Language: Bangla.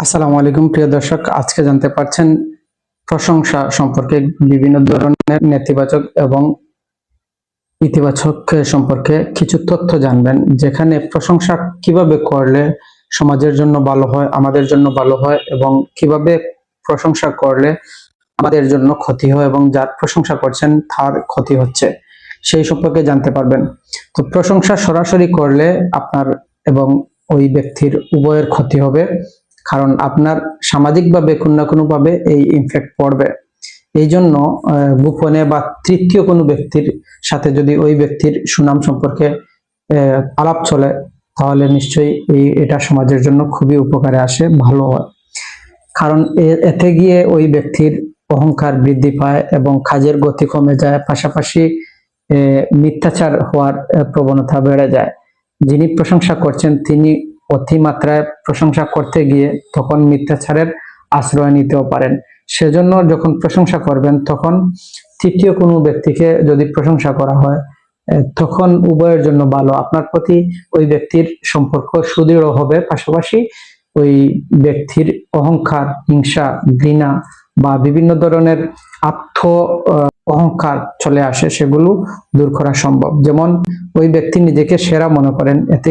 আসসালামু আলাইকুম প্রিয় দর্শক, আজকে জানতে পারছেন প্রশংসা সম্পর্কে বিভিন্ন ধরনের নেতিবাচক এবং ইতিবাচক সম্পর্কে কিছু তথ্য জানবেন, যেখানে প্রশংসা কিভাবে করলে সমাজের জন্য ভালো হয়, আমাদের জন্য ভালো হয়, এবং কিভাবে প্রশংসা করলে আমাদের জন্য ক্ষতি হয় এবং যার প্রশংসা করছেন তার ক্ষতি হচ্ছে সেই সম্পর্কে জানতে পারবেন। তো প্রশংসা সরাসরি করলে আপনার এবং ওই ব্যক্তির উভয়ের ক্ষতি হবে, কারণ আপনার সামাজিকভাবে কোনো না কোনো ভাবে এই ইমপ্যাক্ট পড়বে। এই জন্য গোপনে বা তৃতীয় কোনো ব্যক্তির সাথে যদি ওই ব্যক্তির সুনাম সম্পর্কে আলাপ চলে, তাহলে নিশ্চয়ই এটা সমাজের জন্য খুবই উপকারে আসে, ভালো হয়। কারণ এতে গিয়ে ওই ব্যক্তির অহংকার বৃদ্ধি পায় এবং কাজের গতি কমে যায়, পাশাপাশি মিথ্যাচার হওয়ার প্রবণতা বেড়ে যায়। যিনি প্রশংসা করছেন তিনি অতিমাত্রায় প্রশংসা করতে গিয়ে তখন মিথ্যাচারের আশ্রয় নিতেও পারেন। সেজন্য যখন প্রশংসা করবেন তখন তৃতীয় কোনো ব্যক্তিকে যদি প্রশংসা করা হয়, তখন উভয়ের জন্য ভালো। আপনার প্রতি ওই ব্যক্তির সম্পর্ক সুদৃঢ় হবে, পাশাপাশি ওই ব্যক্তির অহংকার, হিংসা, ঘৃণা বা বিভিন্ন ধরনের আত্ম অহংকার চলে আসে, সেগুলো দূর করা সম্ভব। যেমন ওই ব্যক্তি নিজেকে সেরা মনে করেন, এতে